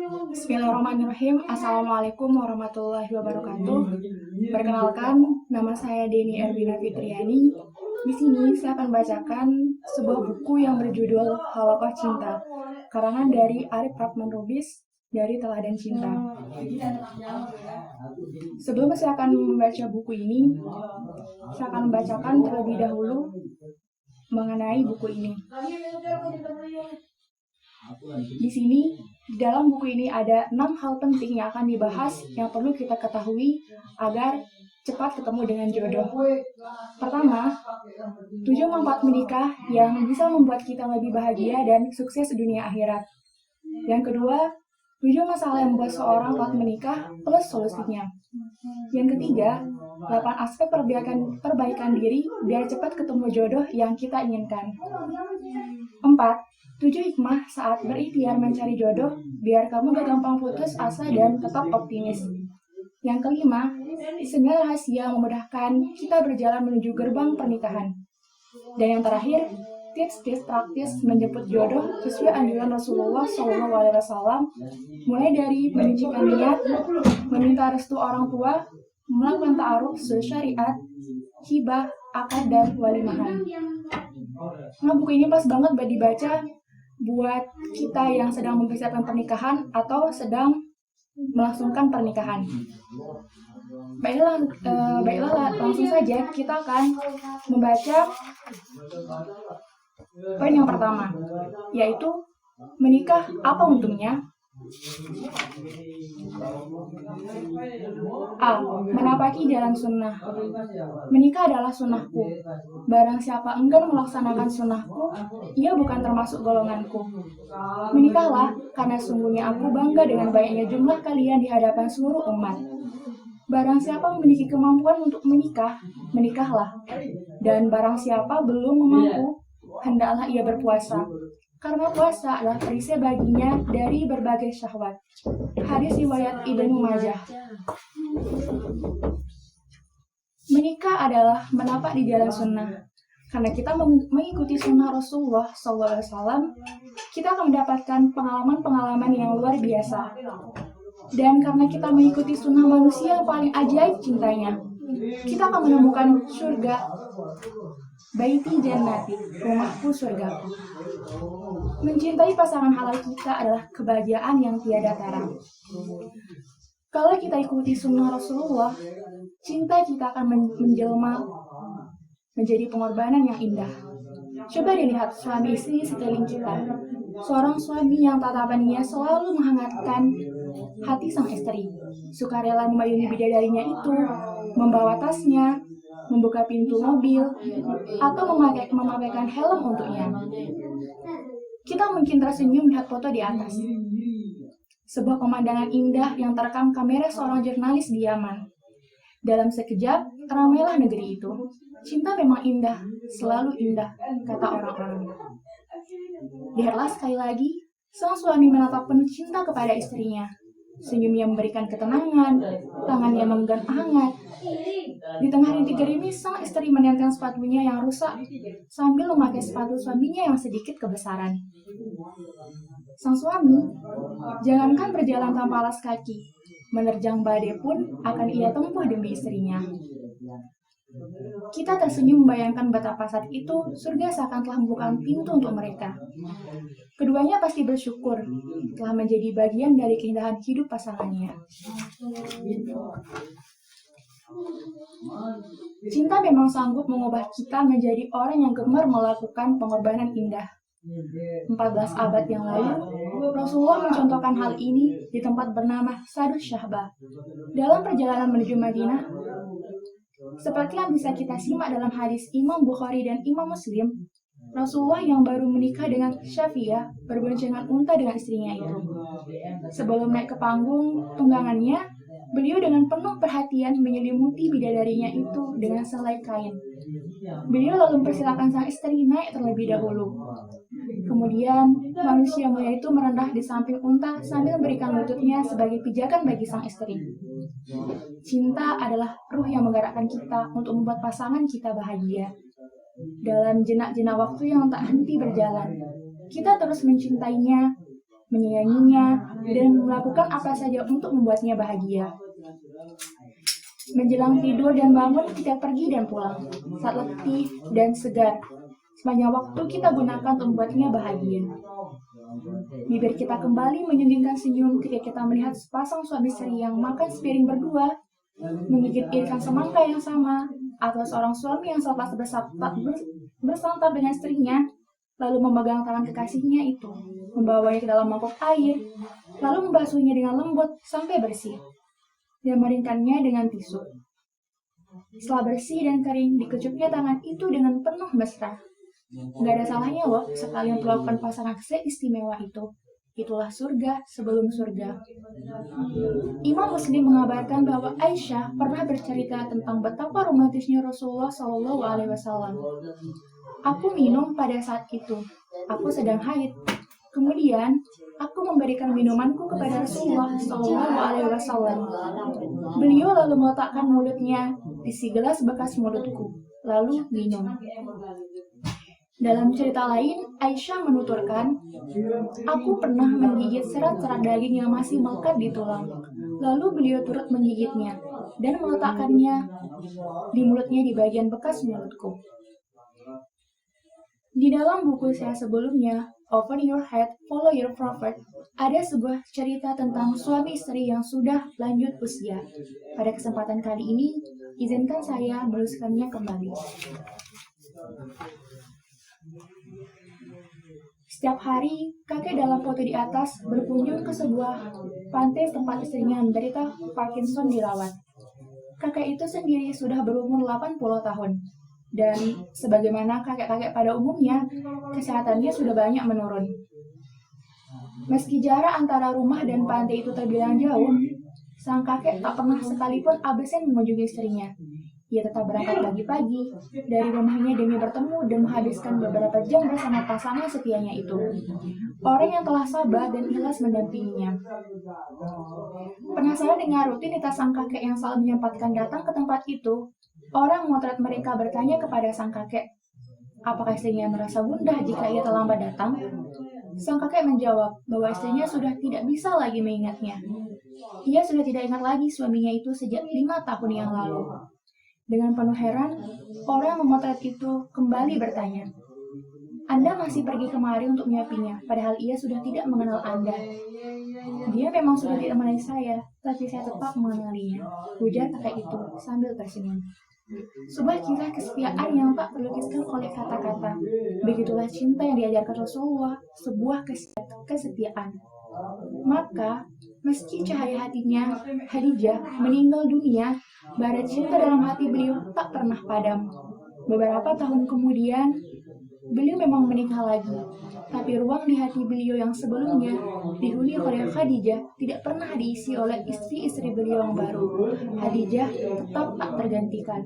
Bismillahirrahmanirrahim. Assalamualaikum warahmatullahi wabarakatuh. Perkenalkan, nama saya Deni Erwina Fitriani. Di sini saya akan bacakan sebuah buku yang berjudul Halaqah Cinta, karangan dari Arif Rahman Rubis dari Teladan Cinta. Sebelum saya akan membaca buku ini, saya akan membacakan terlebih dahulu mengenai buku ini. Di sini, di dalam buku ini ada 6 hal penting yang akan dibahas yang perlu kita ketahui agar cepat ketemu dengan jodoh. Pertama, 7 manfaat menikah yang bisa membuat kita lebih bahagia dan sukses dunia akhirat. Yang kedua, 7 masalah yang membuat seorang telat menikah plus solusinya. Yang ketiga, 8 aspek perbaikan diri biar cepat ketemu jodoh yang kita inginkan. 4. 7 hikmah saat berikhtiar mencari jodoh, biar kamu gak gampang putus asa dan tetap optimis. Yang kelima, 9 rahasia memudahkan kita berjalan menuju gerbang pernikahan. Dan yang terakhir, tips-tips praktis menjemput jodoh sesuai anjuran Rasulullah SAW, mulai dari menyucikan niat, meminta restu orang tua, melakukan ta'aruf syariat, hibah, akad, dan walimahan. Nah, buku ini pas banget buat dibaca buat kita yang sedang mempersiapkan pernikahan atau sedang melangsungkan pernikahan. Baiklah, langsung saja kita akan membaca poin yang pertama, yaitu menikah apa untungnya? A. Menapaki jalan sunnah. Menikah adalah sunnahku. Barang siapa enggan melaksanakan sunnahku, ia bukan termasuk golonganku. Menikahlah, karena sungguhnya aku bangga dengan banyaknya jumlah kalian di hadapan seluruh umat. Barang siapa memiliki kemampuan untuk menikah, menikahlah. Dan barang siapa belum mampu, hendaklah ia berpuasa. Karena puasa adalah perisai baginya dari berbagai syahwat. Hadis riwayat Ibnu Majah. Menikah adalah menapak di jalan sunnah. Karena kita mengikuti sunnah Rasulullah SAW, kita akan mendapatkan pengalaman-pengalaman yang luar biasa. Dan karena kita mengikuti sunnah manusia yang paling ajaib cintanya, kita akan menemukan surga. Baiti jannati, rumahku surgaku. Mencintai pasangan halal kita adalah kebahagiaan yang tiada tara. Kalau kita ikuti sunnah Rasulullah, cinta kita akan menjelma menjadi pengorbanan yang indah. Coba dilihat suami istri sekeliling kita. Seorang suami yang tatapannya selalu menghangatkan hati sang istri, sukarela memayungi bidadarinya itu, membawa tasnya, membuka pintu mobil, atau memakaikan helm untuknya. Kita mungkin tersenyum melihat foto di atas. Sebuah pemandangan indah yang terekam kamera seorang jurnalis di Yaman. Dalam sekejap, ramailah negeri itu. Cinta memang indah, selalu indah, kata orang-orang. Lihatlah sekali lagi, sang suami menatap penuh cinta kepada istrinya. Senyumnya memberikan ketenangan, tangannya menggenggam hangat. Di tengah rintik gerimis, sang istri menenteng sepatunya yang rusak sambil memakai sepatu suaminya yang sedikit kebesaran. Sang suami, jangankan berjalan tanpa alas kaki, menerjang badai pun akan ia tempuh demi istrinya. Kita tersenyum membayangkan betapa saat itu surga seakan telah membuka pintu untuk mereka. Keduanya pasti bersyukur telah menjadi bagian dari keindahan hidup pasangannya. Cinta memang sanggup mengubah kita menjadi orang yang gemar melakukan pengorbanan indah. 14 abad yang lalu, Rasulullah mencontohkan hal ini di tempat bernama Sadus Syahbah. Dalam perjalanan menuju Madinah, seperti yang bisa kita simak dalam hadis Imam Bukhari dan Imam Muslim, Rasulullah yang baru menikah dengan Syafiyah berboncengan unta dengan istrinya itu. Sebelum naik ke panggung tunggangannya, beliau dengan penuh perhatian menyelimuti bidadarinya itu dengan selai kain. Beliau lalu mempersilakan sang istri naik terlebih dahulu. Kemudian, manusia mulia itu merendah di samping unta sambil memberikan lututnya sebagai pijakan bagi sang istri. Cinta adalah ruh yang menggerakkan kita untuk membuat pasangan kita bahagia. Dalam jenak-jenak waktu yang tak henti berjalan, kita terus mencintainya, menyayanginya, dan melakukan apa saja untuk membuatnya bahagia. Menjelang tidur dan bangun, kita pergi dan pulang, saat letih dan segar. Sepanjang waktu kita gunakan untuk membuatnya bahagia. Bibir kita kembali menyunggingkan senyum ketika kita melihat sepasang suami istri yang makan sepiring berdua, menggigit irisan semangka yang sama, atau seorang suami yang selepas bersantap dengan istrinya, lalu memegang tangan kekasihnya itu, membawanya ke dalam mangkuk air, lalu membasuhnya dengan lembut sampai bersih, dan meringkannya dengan tisu. Setelah bersih dan kering, dikecupnya tangan itu dengan penuh mesra. Gak ada salahnya loh sekali memperlakukan pasangan seistimewa itu. Itulah surga sebelum surga. Imam Muslim mengabarkan bahwa Aisyah pernah bercerita tentang betapa romantisnya Rasulullah SAW. Aku minum pada saat itu. Aku sedang haid. Kemudian, aku memberikan minumanku kepada Rasulullah SAW. Beliau lalu meletakkan mulutnya di si gelas bekas mulutku, lalu minum. Dalam cerita lain, Aisyah menuturkan, aku pernah menggigit serat-serat daging yang masih melekat di tulang. Lalu beliau turut menggigitnya dan meletakkannya di mulutnya di bagian bekas mulutku. Di dalam buku saya sebelumnya, Open Your Head, Follow Your Prophet, ada sebuah cerita tentang suami istri yang sudah lanjut usia. Pada kesempatan kali ini, izinkan saya menuliskannya kembali. Setiap hari, kakek dalam foto di atas berkunjung ke sebuah pantai tempat istrinya menderita Parkinson dirawat. Kakek itu sendiri sudah berumur 80 tahun. Dan sebagaimana kakek-kakek pada umumnya, kesehatannya sudah banyak menurun. Meski jarak antara rumah dan pantai itu terbilang jauh, sang kakek tak pernah sekalipun absen mengunjungi istrinya. Ia tetap berangkat pagi-pagi dari rumahnya demi bertemu dan menghabiskan beberapa jam bersama pasangan setianya itu. Orang yang telah sabar dan ikhlas mendampinginya. Penasaran dengan rutinitas sang kakek yang selalu menyempatkan datang ke tempat itu, orang memotret mereka bertanya kepada sang kakek, apakah istrinya merasa gundah jika ia terlambat datang? Sang kakek menjawab bahwa istrinya sudah tidak bisa lagi mengingatnya. Ia sudah tidak ingat lagi suaminya itu sejak 5 tahun yang lalu. Dengan penuh heran, orang memotret itu kembali bertanya, Anda masih pergi kemari untuk menyapinya, padahal ia sudah tidak mengenal Anda. Dia memang sudah tidak mengenali saya, tapi saya tetap mengenalinya, ujar kakek itu sambil tersenyum. Sebuah kisah kesetiaan yang tak terlukiskan oleh kata-kata. Begitulah cinta yang diajarkan Rasulullah, sebuah kesetiaan. Maka, meski cahaya hatinya, Khadijah, meninggal dunia, bara cinta dalam hati beliau tak pernah padam. Beberapa tahun kemudian, beliau memang menikah lagi, tapi ruang di hati beliau yang sebelumnya dihuni oleh Khadijah tidak pernah diisi oleh istri-istri beliau yang baru. Khadijah tetap tak tergantikan.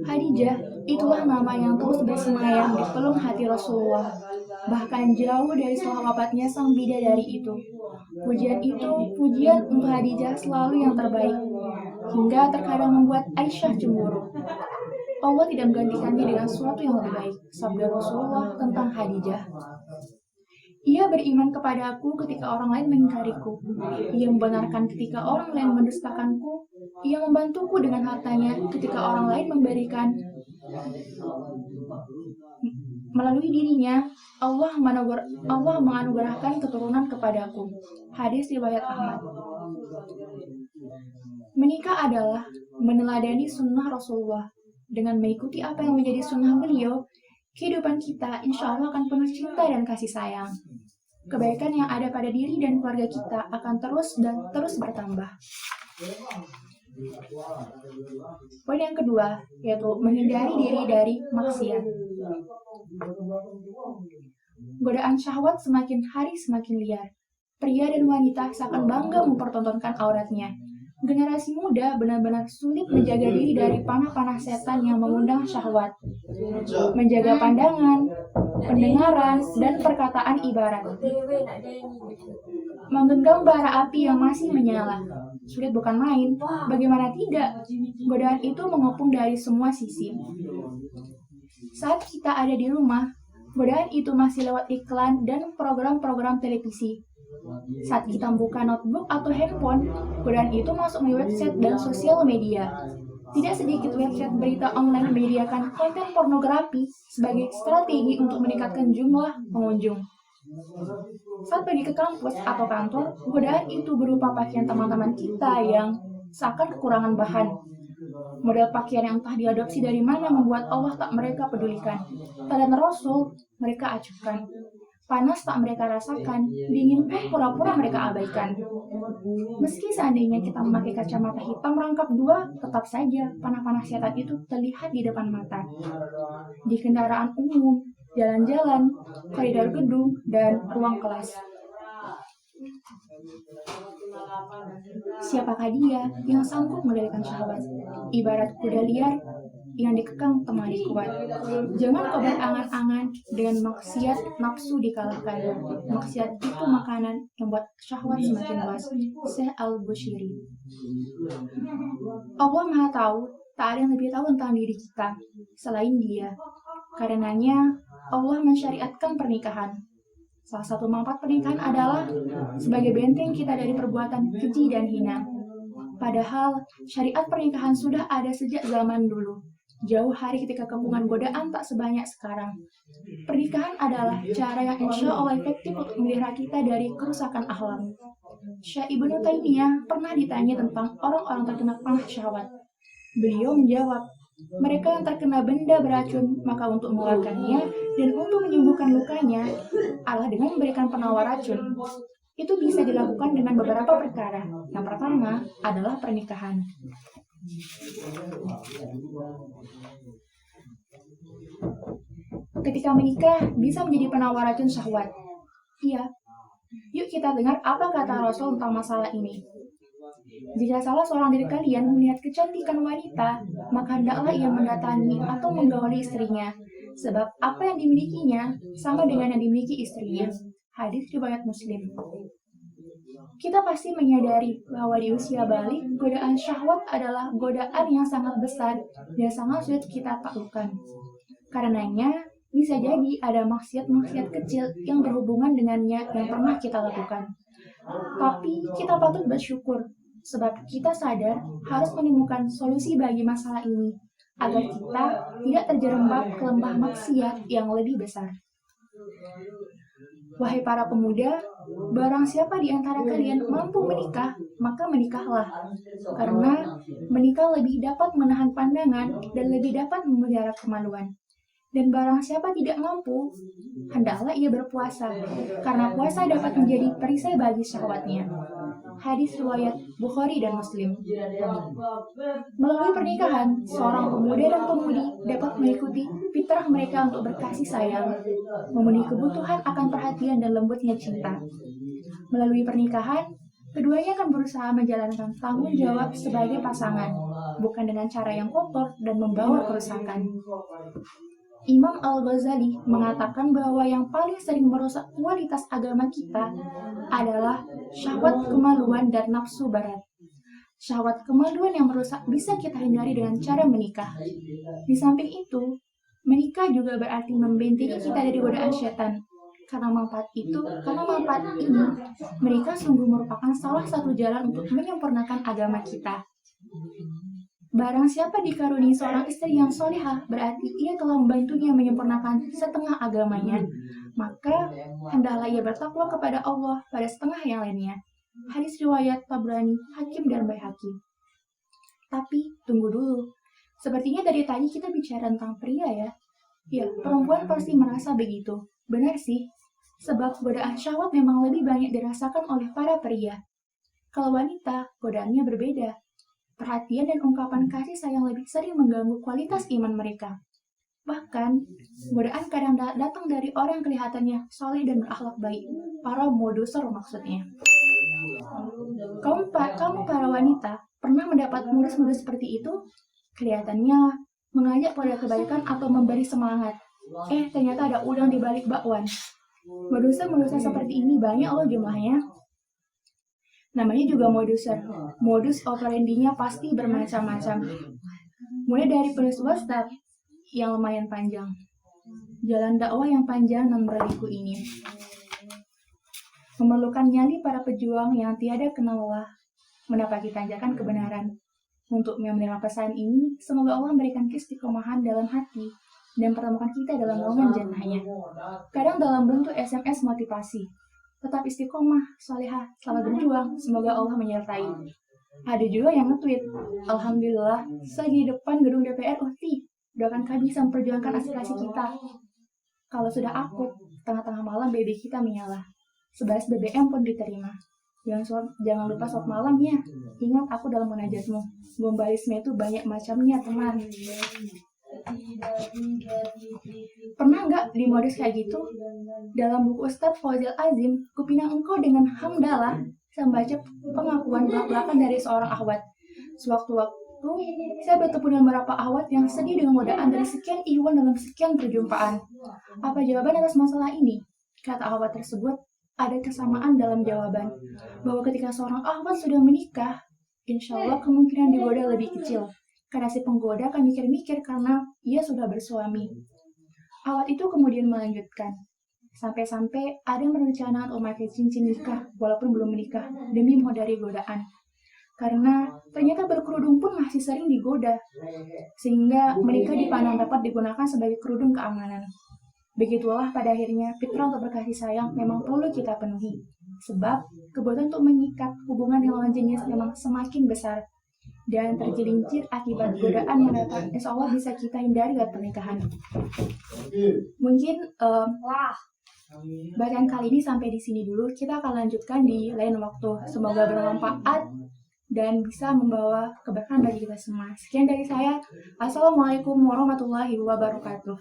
Khadijah, itulah nama yang terus bersemayam di pelung hati Rasulullah. Bahkan jauh dari setelah wafatnya sang bidadari itu. Pujian itu, pujian untuk Khadijah selalu yang terbaik, hingga terkadang membuat Aisyah cemburu. Allah tidak menggantikannya dengan sesuatu yang lebih baik, sabda Rasulullah tentang Khadijah. Ia beriman kepadaku ketika orang lain mengingkariku. Ia membenarkan ketika orang lain mendustakanku. Ia membantuku dengan hartanya ketika orang lain memberikan. Melalui dirinya, Allah menganugerahkan keturunan kepadaku. Hadis riwayat Ahmad. Menikah adalah meneladani sunnah Rasulullah. Dengan mengikuti apa yang menjadi sunnah beliau, kehidupan kita insya Allah akan penuh cinta dan kasih sayang. Kebaikan yang ada pada diri dan keluarga kita akan terus dan terus bertambah. Poin yang kedua, yaitu menghindari diri dari maksiat. Godaan syahwat semakin hari semakin liar. Pria dan wanita seakan bangga mempertontonkan auratnya. Generasi muda benar-benar sulit menjaga diri dari panah-panah setan yang mengundang syahwat. Menjaga pandangan, pendengaran, dan perkataan ibarat. Menggenggam bara api yang masih menyala. Sulit bukan main, bagaimana tidak? Godaan itu mengepung dari semua sisi. Saat kita ada di rumah, Godaan itu masih lewat iklan dan program-program televisi. Saat kita membuka notebook atau handphone, godaan itu masuk di website dan sosial media. Tidak sedikit website berita online menyediakan konten pornografi sebagai strategi untuk meningkatkan jumlah pengunjung. Saat pergi ke kampus atau kantor, godaan itu berupa pakaian teman-teman kita yang seakan kekurangan bahan. Model pakaian yang entah diadopsi dari mana membuat Allah tak mereka pedulikan. Teladan Rasul mereka acuhkan. Panas tak mereka rasakan, dingin pun pura-pura mereka abaikan. Meski seandainya kita memakai kacamata hitam rangkap 2, tetap saja panah-panah setan itu terlihat di depan mata. Di kendaraan umum, jalan-jalan, koridor gedung, dan ruang kelas. Siapakah dia yang sanggup mengendalikan syahwat? Ibarat kuda liar yang dikekang temani kuat. Jangan kau berangan-angan dengan maksiat nafsu dikalahkan. Maksiat itu makanan yang buat syahwat semakin luas. Syekh Al-Bushiri. Allah Maha Tahu, tak ada yang lebih tahu tentang diri kita selain Dia. Karenanya Allah mensyariatkan pernikahan. Salah satu manfaat pernikahan adalah sebagai benteng kita dari perbuatan keji dan hina. Padahal syariat pernikahan sudah ada sejak zaman dulu. Jauh hari ketika kepungan godaan tak sebanyak sekarang. Pernikahan adalah cara yang insya Allah efektif untuk memelihara kita dari kerusakan akhlak. Syekh Ibnu Taimiyah pernah ditanya tentang orang-orang terkena panah syahwat. Beliau menjawab, mereka yang terkena benda beracun, maka untuk mengeluarkannya dan untuk menyembuhkan lukanya adalah dengan memberikan penawar racun. Itu bisa dilakukan dengan beberapa perkara. Yang pertama adalah pernikahan. Ketika menikah bisa menjadi penawar racun syahwat. Iya. Yuk kita dengar apa kata Rasul tentang masalah ini. Jika salah seorang dari kalian melihat kecantikan wanita, maka hendaklah ia mendatangi atau menggauli istrinya, sebab apa yang dimilikinya sama dengan yang dimiliki istrinya. Hadis riwayat Muslim. Kita pasti menyadari bahwa di usia balik, godaan syahwat adalah godaan yang sangat besar dan sangat sulit kita taklukkan. Karenanya, bisa jadi ada maksiat-maksiat kecil yang berhubungan dengannya yang pernah kita lakukan. Tapi kita patut bersyukur, sebab kita sadar harus menemukan solusi bagi masalah ini, agar kita tidak terjerembab ke lembah maksiat yang lebih besar. Wahai para pemuda, barang siapa di antara kalian mampu menikah, maka menikahlah. Karena menikah lebih dapat menahan pandangan dan lebih dapat memelihara kemaluan. Dan barang siapa tidak mampu, hendaklah ia berpuasa, karena puasa dapat menjadi perisai bagi syahwatnya. Hadis riwayat Bukhari dan Muslim. Melalui pernikahan, seorang pemuda dan pemudi dapat mengikuti fitrah mereka untuk berkasih sayang, memenuhi kebutuhan akan perhatian dan lembutnya cinta. Melalui pernikahan, keduanya akan berusaha menjalankan tanggung jawab sebagai pasangan, bukan dengan cara yang kotor dan membawa kerusakan. Imam Al-Ghazali mengatakan bahwa yang paling sering merusak kualitas agama kita adalah syahwat kemaluan dan nafsu barat. Syahwat kemaluan yang merusak bisa kita hindari dengan cara menikah. Di samping itu, menikah juga berarti membentengi kita dari godaan setan. Karena manfaat ini, menikah sungguh merupakan salah satu jalan untuk menyempurnakan agama kita. Barang siapa dikaruniai seorang istri yang solehah, berarti ia telah membantunya menyempurnakan setengah agamanya. Maka hendaklah ia bertakwa kepada Allah pada setengah yang lainnya. Hadis riwayat Tabrani, Hakim dan Baihaqi. Tapi tunggu dulu. Sepertinya dari tadi kita bicara tentang pria ya. Ya, perempuan pasti merasa begitu. Benar sih. Sebab godaan syahwat memang lebih banyak dirasakan oleh para pria. Kalau wanita, godaannya berbeda. Perhatian dan ungkapan kasih sayang lebih sering mengganggu kualitas iman mereka. Bahkan, godaan kadang datang dari orang kelihatannya soleh dan berakhlak baik, para modusor maksudnya. Kamu para wanita, pernah mendapat modus-modus seperti itu? Kelihatannya mengajak pada kebaikan atau memberi semangat. Ternyata ada udang di balik bakwan. Modus-modus seperti ini banyak loh jumlahnya. Namanya juga moduser. Modus operandinya pasti bermacam-macam. Mulai dari penulis WhatsApp yang lumayan panjang. Jalan dakwah yang panjang dan berliku ini memerlukan nyali para pejuang yang tiada kenal lelah menapaki tanjakan kebenaran. Untuk menerima pesan ini, semoga Allah memberikan keistiqomahan dalam hati dan pertemukan kita dalam naungan jannahnya. Kadang dalam bentuk SMS motivasi. Tetap istiqomah, salihah, selamat berjuang, semoga Allah menyertai. Ada juga yang nge-tweet, Alhamdulillah, saya di depan gedung DPR Uhti, doakan kami bisa memperjuangkan aspirasi kita. Kalau sudah akut, tengah-tengah malam BB kita menyala. 11 BBM pun diterima. Jangan lupa sholat malam ya. Ingat aku dalam munajatmu. Gombalisme itu banyak macamnya, teman. Pernah nggak di modus kayak gitu? Dalam buku Ustadz Fauzil Azim, kupinang engkau dengan hamdalah, saya membaca pengakuan belak-belakan dari seorang akhwat. Sewaktu-waktu, saya bertemu dengan beberapa akhwat yang sedih dengan godaan dari sekian iwan dalam sekian perjumpaan. Apa jawaban atas masalah ini? Kata akhwat tersebut, ada kesamaan dalam jawaban, bahwa ketika seorang akhwat sudah menikah, insya Allah kemungkinan digoda lebih kecil, karena si penggoda akan mikir-mikir karena ia sudah bersuami. Akhwat itu kemudian melanjutkan, sampai-sampai ada yang berencana untuk memakai cincin nikah walaupun belum menikah, demi menghindari godaan. Karena ternyata berkerudung pun masih sering digoda, sehingga menikah dipandang dapat digunakan sebagai kerudung keamanan. Begitulah pada akhirnya fitrah untuk berkasih sayang memang perlu kita penuhi. Sebab kebutuhan untuk mengikat hubungan dengan lawan jenis memang semakin besar. Dan tergelincir akibat godaan yang datang, insya Allah bisa kita hindari lewat pernikahan. Mungkin bacaan kali ini sampai di sini dulu. Kita akan lanjutkan di lain waktu. Semoga bermanfaat dan bisa membawa keberkahan bagi kita semua. Sekian dari saya. Assalamualaikum warahmatullahi wabarakatuh.